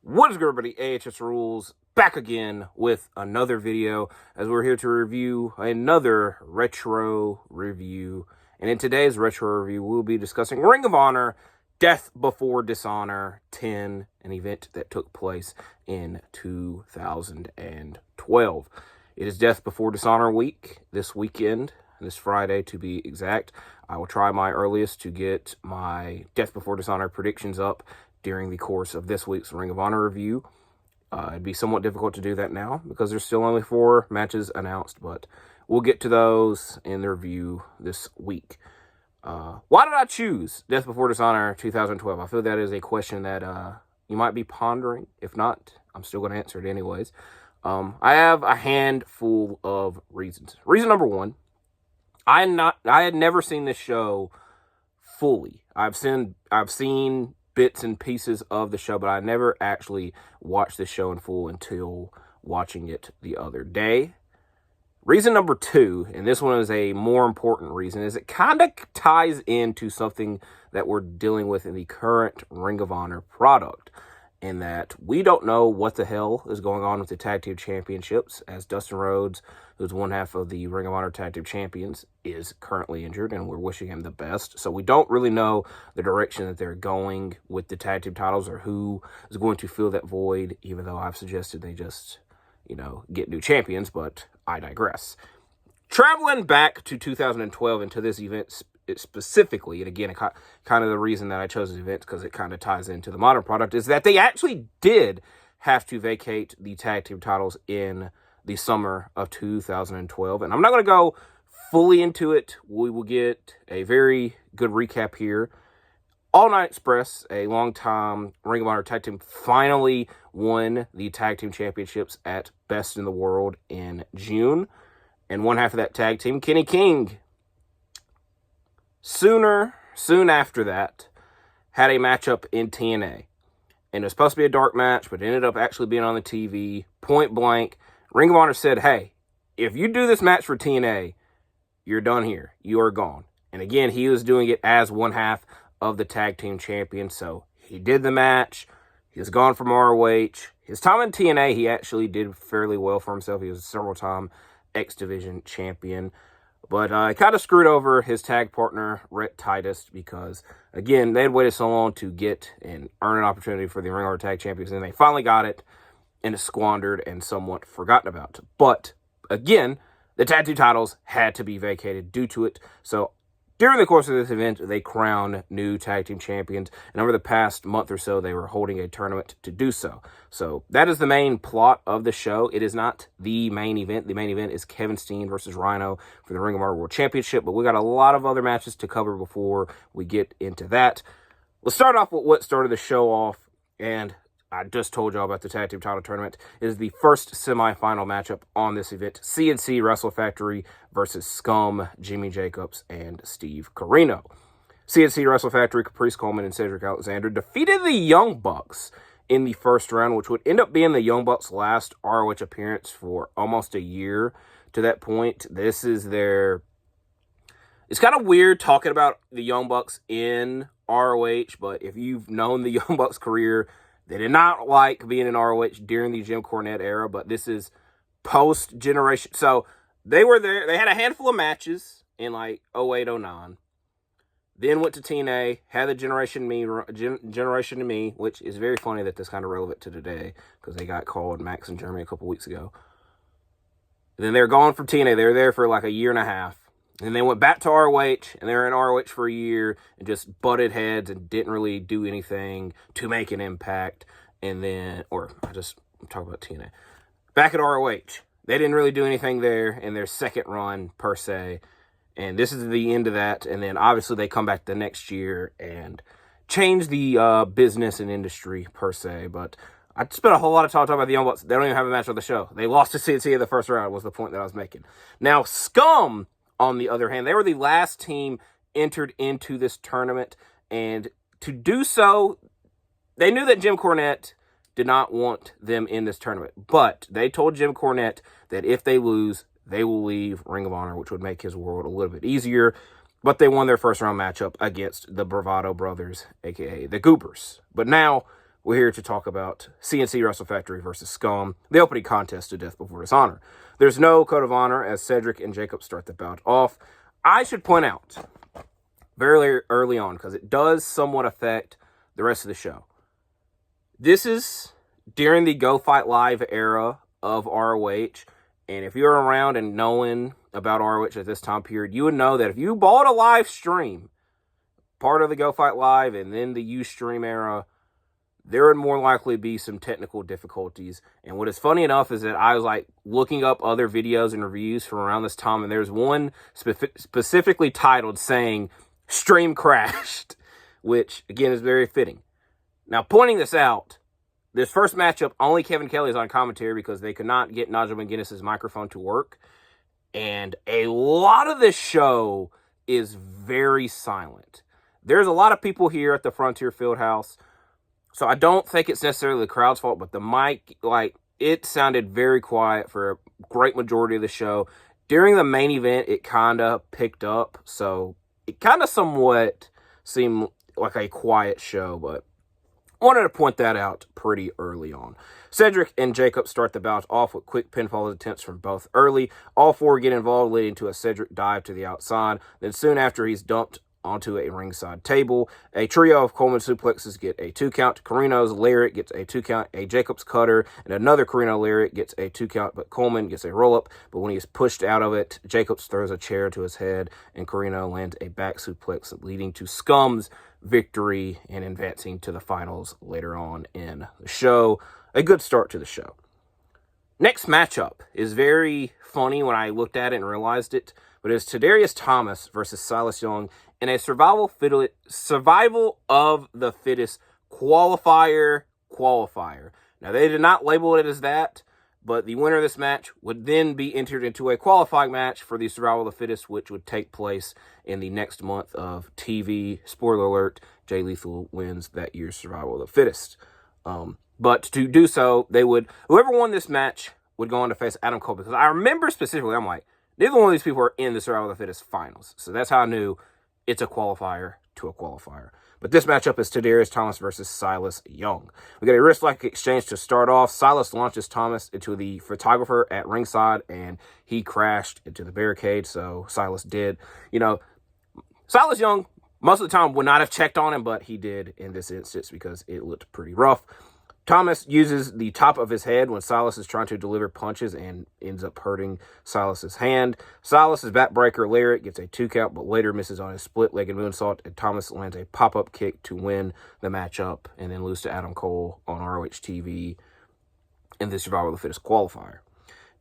What is good, everybody? AHS Rules back again with another video as we're here to review another retro review. And in today's retro review, we'll be discussing Ring of Honor Death Before Dishonor 10, an event that took place in 2012. It is Death Before Dishonor week this weekend, this Friday to be exact. I will try my earliest to get my Death Before Dishonor predictions up during the course of this week's Ring of Honor review. It'd be somewhat difficult to do that now because there's still only 4 matches announced, but we'll get to those in the review this week. Why did I choose Death Before Dishonor 2012? I feel that is a question that you might be pondering. If not, I'm still going to answer it anyways. I have a handful of reasons. Reason number 1, I had never seen this show fully. I've seen bits and pieces of the show, but I never actually watched the show in full until watching it the other day. Reason number 2, and this one is a more important reason, is it kind of ties into something that we're dealing with in the current Ring of Honor product, in that we don't know what the hell is going on with the Tag Team Championships, as Dustin Rhodes, who's one half of the Ring of Honor Tag Team Champions, is currently injured, and we're wishing him the best. So we don't really know the direction that they're going with the tag team titles or who is going to fill that void, even though I've suggested they just, get new champions, but I digress. Traveling back to 2012 into this event specifically, and again, kind of the reason that I chose this event, because it kind of ties into the modern product, is that they actually did have to vacate the tag team titles in the summer of 2012. And I'm not going to go fully into it. We will get a very good recap here. All Night Express, a long-time Ring of Honor tag team, finally won the tag team championships at Best in the World in June. And one half of that tag team, Kenny King, soon after that, had a matchup in TNA. And it was supposed to be a dark match, but it ended up actually being on the TV, point blank. Ring of Honor said, hey, if you do this match for TNA, you're done here. You are gone. And again, he was doing it as one half of the tag team champion. So he did the match. He was gone from ROH. His time in TNA, he actually did fairly well for himself. He was a several-time X Division champion. But he kind of screwed over his tag partner, Rhett, Titus, because, again, they had waited so long to get and earn an opportunity for the Ring of Honor Tag Champions, and they finally got it, and it's squandered and somewhat forgotten about. But, again, the tag team titles had to be vacated due to it. So, during the course of this event, they crowned new tag team champions, and over the past month or so, they were holding a tournament to do so. So that is the main plot of the show. It is not the main event. The main event is Kevin Steen versus Rhino for the Ring of Honor World Championship, but we got a lot of other matches to cover before we get into that. Let's start off with what started the show off, and I just told y'all about the Tag Team Title Tournament. It is the first semifinal matchup on this event. C Wrestle Factory versus SCUM, Jimmy Jacobs, and Steve Corino. C Wrestle Factory, Caprice Coleman, and Cedric Alexander defeated the Young Bucks in the first round, which would end up being the Young Bucks' last ROH appearance for almost a year to that point. This is their... It's kind of weird talking about the Young Bucks in ROH, but if you've known the Young Bucks' career, they did not like being in ROH during the Jim Cornette era, but this is post-generation. So they were there. They had a handful of matches in like 08, 09. Then went to TNA, had the Generation to Me, which is very funny that that's kind of relevant to today because they got called Max in Germany a couple weeks ago. And then they were gone from TNA. They were there for like a year and a half. And they went back to ROH, and they were in ROH for a year and just butted heads and didn't really do anything to make an impact. And then, I'm talking about TNA. Back at ROH, they didn't really do anything there in their second run, per se. And this is the end of that. And then, obviously, they come back the next year and change the business and industry, per se. But I spent a whole lot of time talking about the Young Bucks. They don't even have a match on the show. They lost to CNC in the first round, was the point that I was making. Now, SCUM, on the other hand, they were the last team entered into this tournament, and to do so, they knew that Jim Cornette did not want them in this tournament, but they told Jim Cornette that if they lose, they will leave Ring of Honor, which would make his world a little bit easier, but they won their first round matchup against the Bravado Brothers, a.k.a. the Goobers. But now, we're here to talk about C Wrestle Factory versus SCUM, the opening contest to Death Before Dishonor. There's no code of honor as Cedric and Jacob start the bout off. I should point out, very early on, because it does somewhat affect the rest of the show. This is during the Go Fight Live era of ROH, and if you're around and knowing about ROH at this time period, you would know that if you bought a live stream, part of the Go Fight Live and then the Ustream era, there would more likely be some technical difficulties. And what is funny enough is that I was like looking up other videos and reviews from around this time, and there's one specifically titled saying stream crashed, which again is very fitting. Now, pointing this out, this first matchup, only Kevin Kelly is on commentary because they could not get Nigel McGuinness's microphone to work. And a lot of this show is very silent. There's a lot of people here at the Frontier Fieldhouse, so I don't think it's necessarily the crowd's fault, but the mic, it sounded very quiet for a great majority of the show. During the main event, it kind of picked up, so it kind of somewhat seemed like a quiet show, but I wanted to point that out pretty early on. Cedric and Jacob start the bout off with quick pinfall attempts from both early. All four get involved, leading to a Cedric dive to the outside. Then soon after, he's dumped onto a ringside table. A trio of Coleman suplexes get a 2 count. Carino's lariat gets a 2 count. A Jacob's cutter and another Carino lariat gets a 2 count, but Coleman gets a roll up. But when he is pushed out of it, Jacobs throws a chair to his head and Carino lands a back suplex, leading to SCUM's victory and advancing to the finals later on in the show. A good start to the show. Next matchup is very funny when I looked at it and realized it, but it's Tadarius Thomas versus Silas Young in a survival of the fittest qualifier. Now, they did not label it as that, but the winner of this match would then be entered into a qualifying match for the survival of the fittest, which would take place in the next month of TV. Spoiler alert, Jay Lethal wins that year's survival of the fittest. But to do so, whoever won this match would go on to face Adam Cole, because I remember specifically, I'm like, neither one of these people are in the survival of the fittest finals. So that's how I knew it's a qualifier to a qualifier. But this matchup is Tadarius Thomas versus Silas Young. We got a wrist-lock exchange to start off. Silas launches Thomas into the photographer at ringside, and he crashed into the barricade, so Silas did. Silas Young, most of the time, would not have checked on him, but he did in this instance because it looked pretty rough. Thomas uses the top of his head when Silas is trying to deliver punches and ends up hurting Silas's hand. Silas's backbreaker lariat gets a 2 count, but later misses on his split-legged moonsault, and Thomas lands a pop-up kick to win the matchup and then lose to Adam Cole on ROH TV in the Survival of the Fittest qualifier.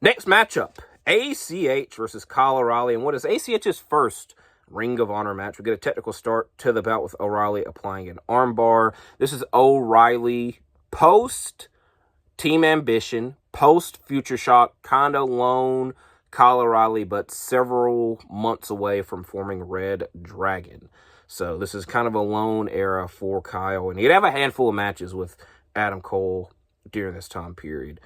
Next matchup, ACH versus Kyle O'Reilly, and what is ACH's first Ring of Honor match. We get a technical start to the bout with O'Reilly applying an armbar. This is O'Reilly post Team Ambition, post Future Shock, kind of lone Kyle O'Reilly, but several months away from forming Red Dragon. So this is kind of a lone era for Kyle, and he'd have a handful of matches with Adam Cole during this time period.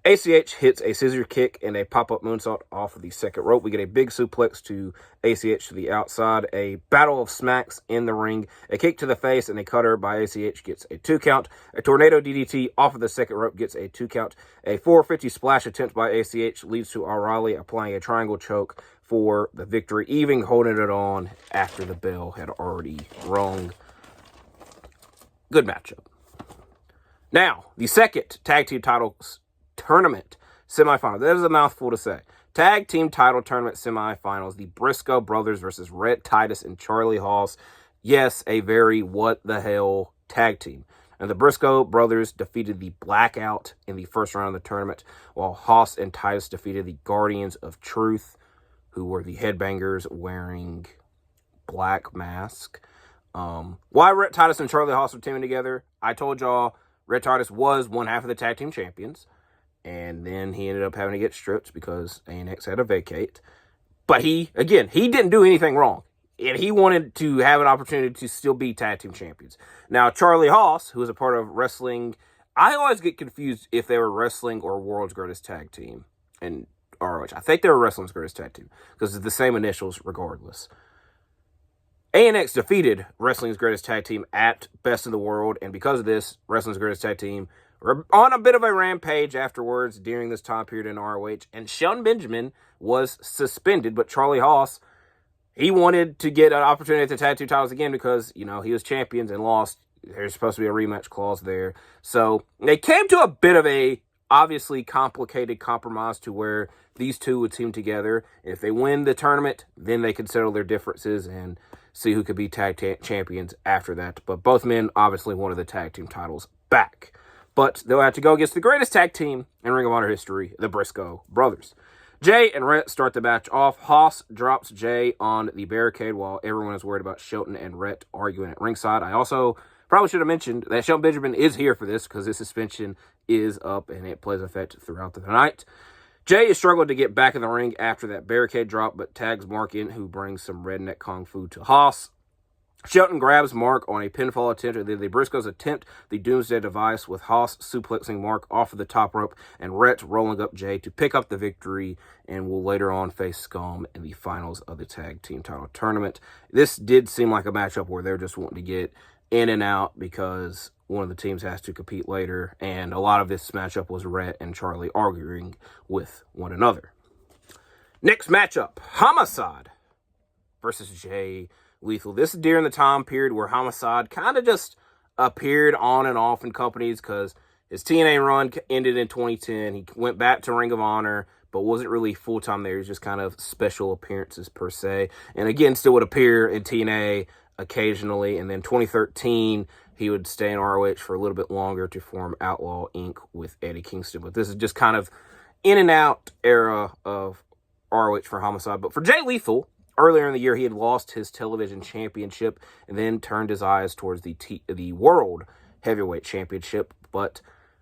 ACH hits a scissor kick and a pop-up moonsault off of the second rope. We get a big suplex to ACH to the outside, a battle of smacks in the ring, a kick to the face, and a cutter by ACH gets a 2 count. A tornado DDT off of the second rope gets a 2 count. A 450 splash attempt by ACH leads to O'Reilly applying a triangle choke for the victory, even holding it on after the bell had already rung. Good matchup. Now, the second tag team titles tournament semifinal. That is a mouthful to say. Tag team title tournament semifinals. The Briscoe Brothers versus Rhett, Titus, and Charlie Haas. Yes, a very what the hell tag team. And the Briscoe Brothers defeated the Blackout in the first round of the tournament, while Haas and Titus defeated the Guardians of Truth, who were the headbangers wearing black mask. Why Rhett, Titus, and Charlie Haas were teaming together? I told y'all Rhett Titus was one half of the tag team champions. And then he ended up having to get stripped because ANX had to vacate. But he didn't do anything wrong. And he wanted to have an opportunity to still be tag team champions. Now, Charlie Haas, who was a part of wrestling, I always get confused if they were wrestling or World's Greatest Tag Team in ROH. I think they were Wrestling's Greatest Tag Team because it's the same initials regardless. ANX defeated Wrestling's Greatest Tag Team at Best of the World, and because of this, Wrestling's Greatest Tag Team were on a bit of a rampage afterwards during this time period in ROH, and Shelton Benjamin was suspended, but Charlie Haas, he wanted to get an opportunity at the Tag Team titles again because, he was champions and lost. There's supposed to be a rematch clause there. So they came to a bit of a obviously complicated compromise to where these two would team together. If they win the tournament, then they could settle their differences and see who could be tag champions after that. But both men obviously wanted the tag team titles back. But they'll have to go against the greatest tag team in Ring of Honor history, the Briscoe Brothers. Jay and Rhett start the match off. Haas drops Jay on the barricade while everyone is worried about Shelton and Rhett arguing at ringside. I also probably should have mentioned that Shelton Benjamin is here for this because his suspension is up and it plays effect throughout the night. Jay is struggling to get back in the ring after that barricade drop, but tags Mark in, who brings some redneck kung fu to Haas. Shelton grabs Mark on a pinfall attempt, and then the Briscoes attempt the Doomsday device with Haas suplexing Mark off of the top rope and Rhett rolling up Jay to pick up the victory and will later on face SCUM in the finals of the tag team title tournament. This did seem like a matchup where they're just wanting to get in and out because one of the teams has to compete later, and a lot of this matchup was Rhett and Charlie arguing with one another. Next matchup, Homicide versus Jay Lethal. This is during the time period where Homicide kind of just appeared on and off in companies because his TNA run ended in 2010. He went back to Ring of Honor, but wasn't really full-time there. He was just kind of special appearances per se. And again, still would appear in TNA occasionally. And then 2013, he would stay in ROH for a little bit longer to form Outlaw Inc. with Eddie Kingston. But this is just kind of in and out era of ROH for Homicide. But for Jay Lethal, earlier in the year, he had lost his television championship and then turned his eyes towards the World Heavyweight Championship, but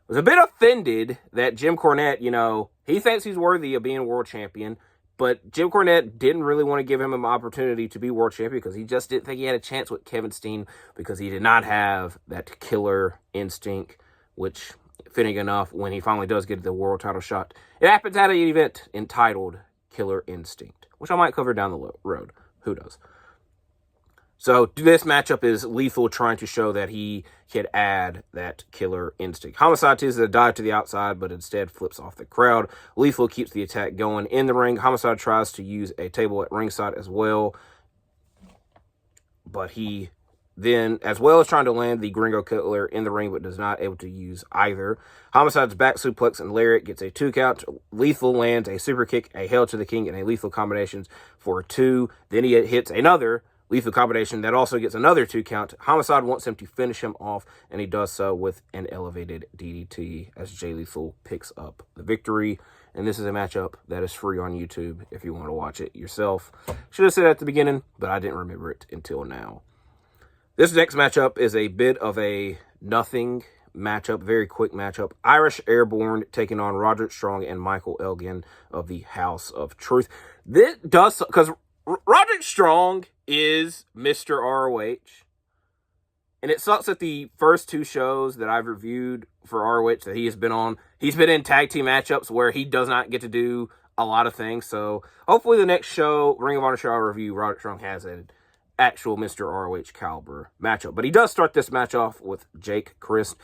was a bit offended that Jim Cornette, he thinks he's worthy of being world champion, but Jim Cornette didn't really want to give him an opportunity to be world champion because he just didn't think he had a chance with Kevin Steen because he did not have that killer instinct, which, fitting enough, when he finally does get the world title shot, it happens at an event entitled Killer Instinct, which I might cover down the road. Who knows? So this matchup is Lethal trying to show that he can add that killer instinct. Homicide chooses to dive to the outside, but instead flips off the crowd. Lethal keeps the attack going in the ring. Homicide tries to use a table at ringside as well, but he then, as well as trying to land the Gringo Killer in the ring, but does not able to use either. Homicide's back suplex and lariat gets a 2 count. Lethal lands a super kick, a Hail to the King, and a lethal combinations for a 2. Then he hits another lethal combination that also gets another 2 count. Homicide wants him to finish him off, and he does so with an elevated DDT as Jay Lethal picks up the victory. And this is a matchup that is free on YouTube if you want to watch it yourself. Should have said at the beginning, but I didn't remember it until now. This next matchup is a bit of a nothing matchup, very quick matchup. Irish Airborne taking on Roderick Strong and Michael Elgin of the House of Truth. This does, because Roderick Strong is Mr. ROH, and it sucks that the first 2 shows that I've reviewed for ROH that he has been on, he's been in tag team matchups where he does not get to do a lot of things. So hopefully the next show, Ring of Honor show I review, Roderick Strong has an actual Mr. ROH caliber matchup. But he does start this match off with Jake Crist.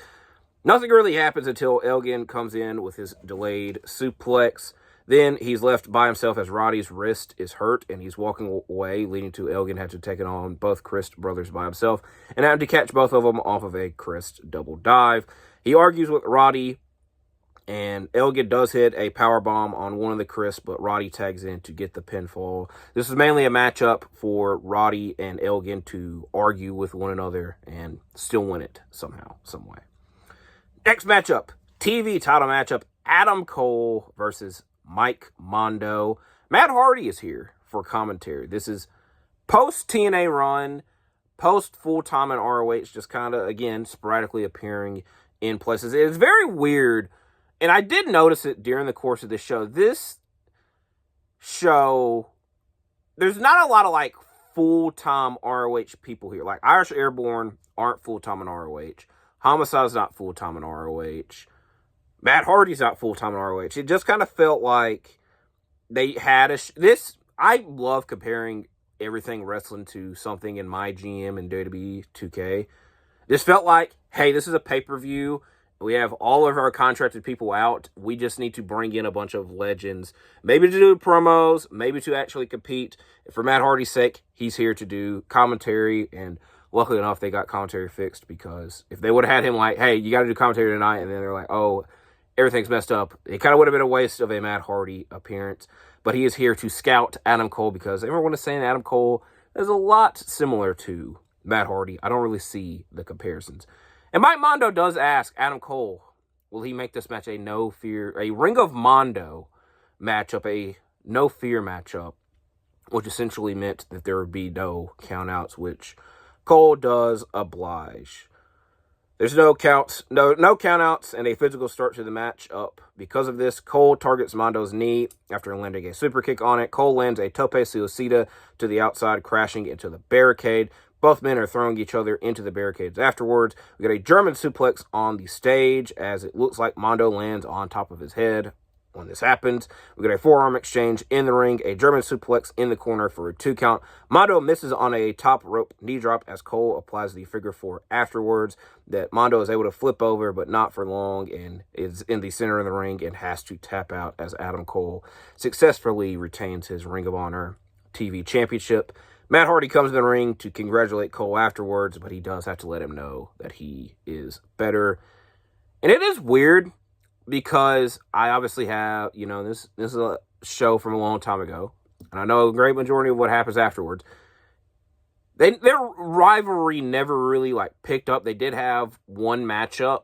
Nothing really happens until Elgin comes in with his delayed suplex. Then he's left by himself as Roddy's wrist is hurt and he's walking away, leading to Elgin having to take it on both Crist brothers by himself and having to catch both of them off of a Crist double dive. He argues with Roddy, and Elgin does hit a powerbomb on one of the Crist, but Roddy tags in to get the pinfall. This is mainly a matchup for Roddy and Elgin to argue with one another and still win it somehow, some way. Next matchup, TV title matchup, Adam Cole versus Mike Mondo. Matt Hardy is here for commentary. This is post-TNA run, post full-time in ROH, just kind of, again, sporadically appearing in places. It's very weird. And I did notice it during the course of this show. This show, there's not a lot of full-time ROH people here. Like Irish Airborne aren't full-time in ROH. Homicide's not full-time in ROH. Matt Hardy's not full-time in ROH. It just kind of felt like they had this. I love comparing everything wrestling to something in my GM and WWE 2K. This felt like, hey, this is a pay-per-view. We have all of our contracted people out. We just need to bring in a bunch of legends, maybe to do promos, maybe to actually compete. For Matt Hardy's sake, he's here to do commentary, and luckily enough, they got commentary fixed, because if they would have had him like, hey, you got to do commentary tonight, and then they're like, oh, everything's messed up, it kind of would have been a waste of a Matt Hardy appearance. But he is here to scout Adam Cole, because everyone is saying Adam Cole is a lot similar to Matt Hardy. I don't really see the comparisons. And Mike Mondo does ask Adam Cole, will he make this match a Ring of Mondo matchup, a no-fear matchup, which essentially meant that there would be no countouts, which Cole does oblige. There's no countouts, and a physical start to the match up. Because of this, Cole targets Mondo's knee after landing a super kick on it. Cole lands a tope suicida to the outside, crashing into the barricade. Both men are throwing each other into the barricades afterwards. We got a German suplex on the stage, as it looks like Mondo lands on top of his head when this happens. We got a forearm exchange in the ring, a German suplex in the corner for a 2 count. Mondo misses on a top rope knee drop as Cole applies the figure 4 afterwards. That Mondo is able to flip over, but not for long, and is in the center of the ring and has to tap out as Adam Cole successfully retains his Ring of Honor TV Championship. Matt Hardy comes in the ring to congratulate Cole afterwards, but he does have to let him know that he is better. And it is weird, because I obviously have, this is a show from a long time ago, and I know a great majority of what happens afterwards. Their rivalry never really picked up. They did have one matchup,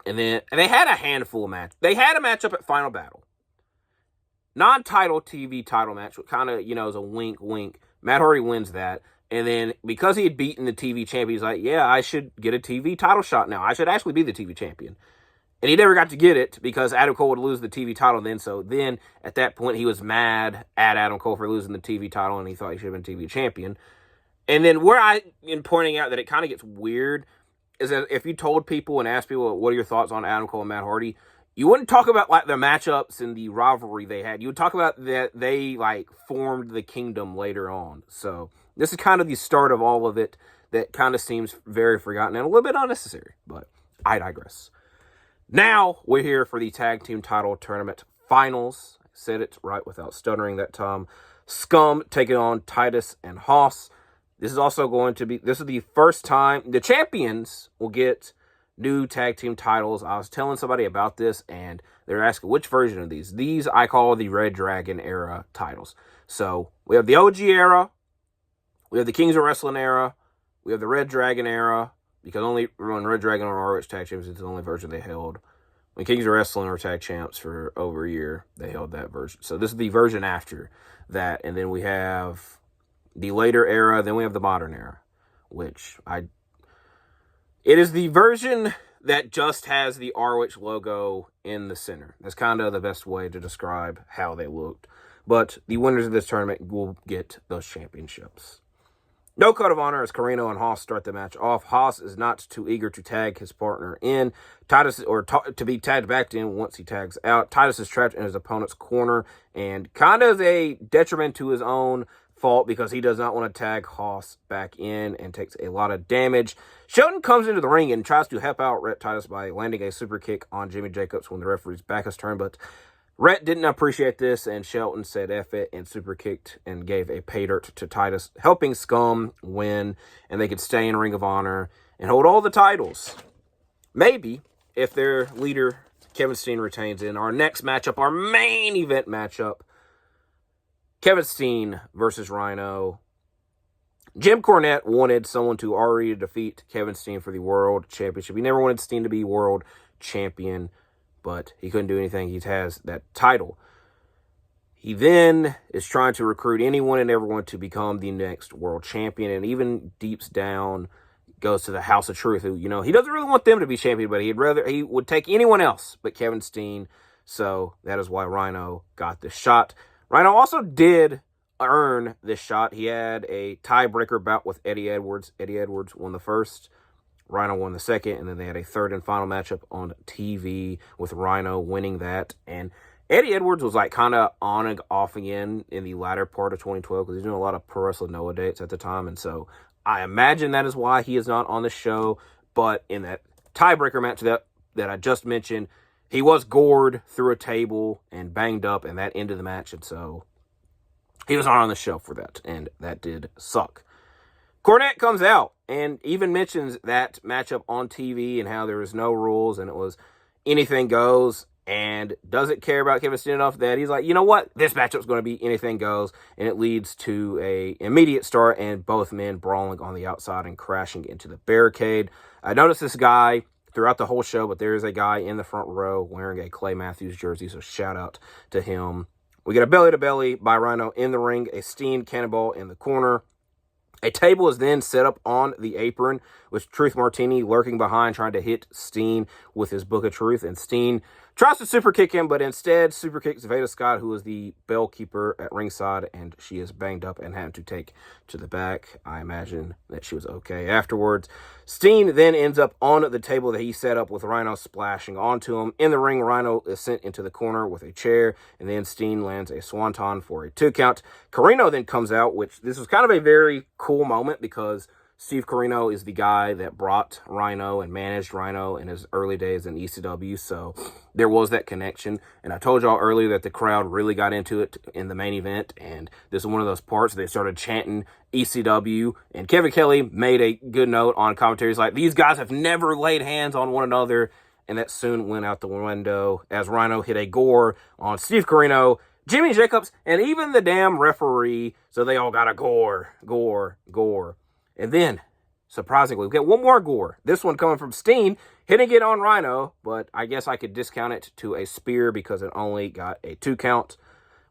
and they had a handful of matches. They had a matchup at Final Battle. Non-title TV title match, which kind of, is a wink. Matt Hardy wins that. And then because he had beaten the TV champion, he's like, yeah, I should get a TV title shot now. I should actually be the TV champion. And he never got to get it because Adam Cole would lose the TV title then. So then at that point, he was mad at Adam Cole for losing the TV title, and he thought he should have been TV champion. And then in pointing out that it kind of gets weird is that if you told people and asked people, what are your thoughts on Adam Cole and Matt Hardy, you wouldn't talk about the matchups and the rivalry they had. You would talk about that they formed the kingdom later on. So this is kind of the start of all of it that kind of seems very forgotten and a little bit unnecessary, but I digress. Now we're here for the tag team title tournament finals. I said it right without stuttering that time. SCUM taking on Titus and Haas. This is the first time the champions will get new tag team titles. I was telling somebody about this, and they're asking which version of these. These I call the Red Dragon era titles. So we have the OG era, we have the Kings of Wrestling era, we have the Red Dragon era, because only when Red Dragon or ROH Tag Champions, it's the only version they held. When Kings of Wrestling were tag champs for over a year, they held that version. So this is the version after that, and then we have the later era, then we have the modern era, it is the version that just has the ROH logo in the center. That's kind of the best way to describe how they looked. But the winners of this tournament will get those championships. No code of honor as Carino and Haas start the match off. Haas is not too eager to tag his partner in. To be tagged back in once he tags out. Titus is trapped in his opponent's corner, and kind of a detriment to his own fault because he does not want to tag Haas back in and takes a lot of damage. Shelton comes into the ring and tries to help out Rhett Titus by landing a super kick on Jimmy Jacobs when the referee's back is turned, but Rhett didn't appreciate this, and Shelton said F it and super kicked and gave a pay dirt to Titus, helping SCUM win, and they could stay in Ring of Honor and hold all the titles. Maybe, if their leader, Kevin Steen, retains in our next matchup, our main event matchup, Kevin Steen versus Rhino. Jim Cornette wanted someone to already defeat Kevin Steen for the World Championship. He never wanted Steen to be World Champion, but he couldn't do anything. He has that title. He then is trying to recruit anyone and everyone to become the next World Champion, and even deeps down goes to the House of Truth, who, he doesn't really want them to be champion, but he would take anyone else but Kevin Steen. So that is why Rhino got the shot. Rhino also did earn this shot. He had a tiebreaker bout with Eddie Edwards. Eddie Edwards won the first, Rhino won the second, and then they had a third and final matchup on TV with Rhino winning that. And Eddie Edwards was like kind of on and off again in the latter part of 2012 because he's doing a lot of Pro Wrestling Noah dates at the time. And so I imagine that is why he is not on the show. But in that tiebreaker match that I just mentioned, he was gored through a table and banged up, and that ended the match. And so he was not on the show for that, and that did suck. Cornette comes out and even mentions that matchup on TV and how there was no rules and it was anything goes, and doesn't care about Kevin Steen enough that he's like, you know what? This matchup's going to be anything goes, and it leads to a immediate start and both men brawling on the outside and crashing into the barricade. I noticed this guy throughout the whole show, but there is a guy in the front row wearing a Clay Matthews jersey, so shout out to him. We get a belly-to-belly by Rhino in the ring, a Steen cannonball in the corner. A table is then set up on the apron with Truth Martini lurking behind, trying to hit Steen with his Book of Truth. And Steen tries to super kick him, but instead super kicks Veda Scott, who is the bell keeper at ringside, and she is banged up and had to take to the back. I imagine that she was okay afterwards. Steen then ends up on the table that he set up with Rhino splashing onto him. In the ring, Rhino is sent into the corner with a chair, and then Steen lands a swanton for a 2 count. Carino then comes out, which this was kind of a very cool moment because Steve Carino is the guy that brought Rhino and managed Rhino in his early days in ECW, so there was that connection. And I told y'all earlier that the crowd really got into it in the main event, and this is one of those parts they started chanting ECW, and Kevin Kelly made a good note on commentary. He's like, these guys have never laid hands on one another, and that soon went out the window as Rhino hit a gore on Steve Carino, Jimmy Jacobs, and even the damn referee, so they all got a gore. And then, surprisingly, we get one more gore. This one coming from Steen, hitting it on Rhino, but I guess I could discount it to a spear because it only got a 2 count.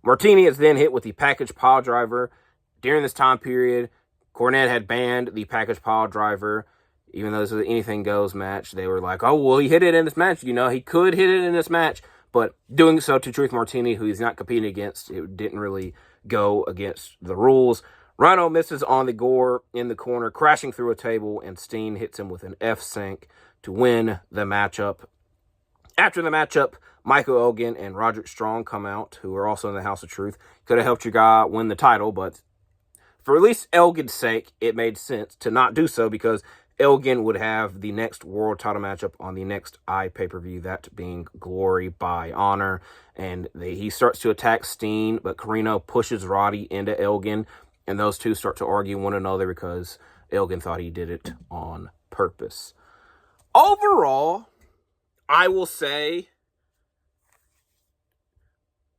Martini is then hit with the package pile driver. During this time period, Cornette had banned the package pile driver. Even though this was an anything goes match, they were like, oh, well, he hit it in this match. You know, he could hit it in this match. But doing so to Truth Martini, who he's not competing against, it didn't really go against the rules. Rhino misses on the gore in the corner, crashing through a table, and Steen hits him with an F-Sync to win the matchup. After the matchup, Michael Elgin and Roderick Strong come out, who are also in the House of Truth. Could have helped your guy win the title, but for at least Elgin's sake, it made sense to not do so because Elgin would have the next world title matchup on the next pay-per-view, that being Glory by Honor. And he starts to attack Steen, but Carino pushes Roddy into Elgin, and those two start to argue one another because Elgin thought he did it on purpose. Overall, I will say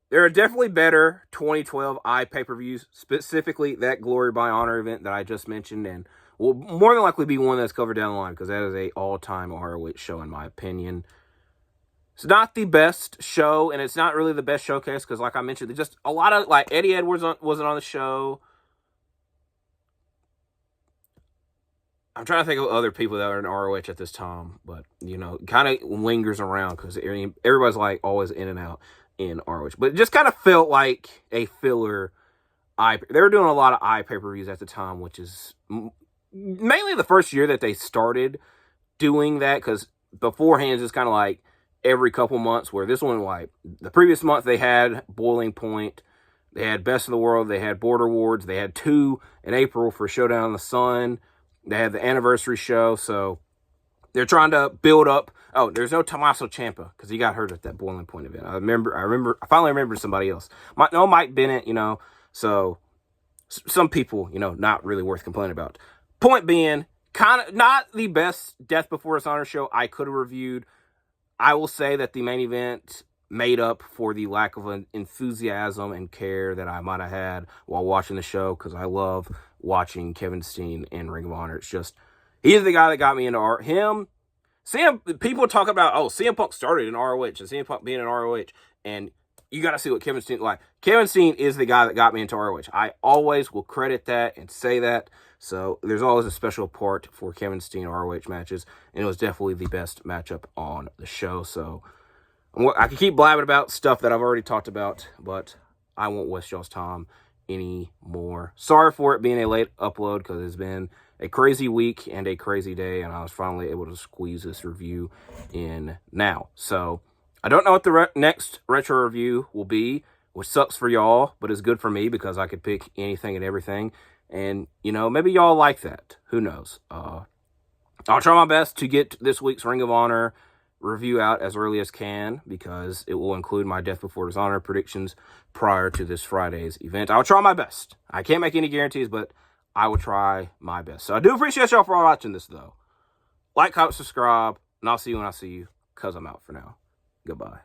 there are definitely better 2012 pay-per-views, specifically that Glory by Honor event that I just mentioned, and will more than likely be one that's covered down the line because that is an all-time ROH show in my opinion. It's not the best show, and it's not really the best showcase because, like I mentioned, there's just a lot of, like, Eddie Edwards wasn't on the show. I'm trying to think of other people that are in ROH at this time, but, you know, kind of lingers around because everybody's, like, always in and out in ROH. But it just kind of felt like a filler. They were doing a lot of pay-per-views at the time, which is mainly the first year that they started doing that, because beforehand it's kind of like every couple months, where this one, like, the previous month they had Boiling Point, they had Best of the World, they had Border Wars, they had 2 in April for Showdown in the Sun. They had the anniversary show, so they're trying to build up. Oh, there's no Tommaso Ciampa because he got hurt at that Boiling Point event. I finally remembered somebody else. Mike Bennett, you know. So some people, you know, not really worth complaining about. Point being, kind of not the best Death Before Dishonor show I could have reviewed. I will say that the main event made up for the lack of an enthusiasm and care that I might have had while watching the show, because I love watching Kevin Steen in Ring of Honor. It's just, he's the guy that got me into him. People talk about, CM Punk started in ROH and CM Punk being in ROH, and you got to see what Kevin Steen, like, Kevin Steen is the guy that got me into ROH. I always will credit that and say that. So there's always a special part for Kevin Steen ROH matches, and it was definitely the best matchup on the show. So I can keep blabbing about stuff that I've already talked about, but I won't waste y'all's time anymore. Sorry for it being a late upload, because it's been a crazy week and a crazy day, and I was finally able to squeeze this review in now. So I don't know what the next retro review will be, which sucks for y'all, but is good for me because I could pick anything and everything. And, you know, maybe y'all like that. Who knows? I'll try my best to get this week's Ring of Honor review out as early as can because it will include my Death Before Dishonor predictions prior to this Friday's event. I'll try my best. I can't make any guarantees, but I will try my best. So I do appreciate y'all for watching this, though. Like, comment, subscribe, and I'll see you when I see you, because I'm out for now. Goodbye.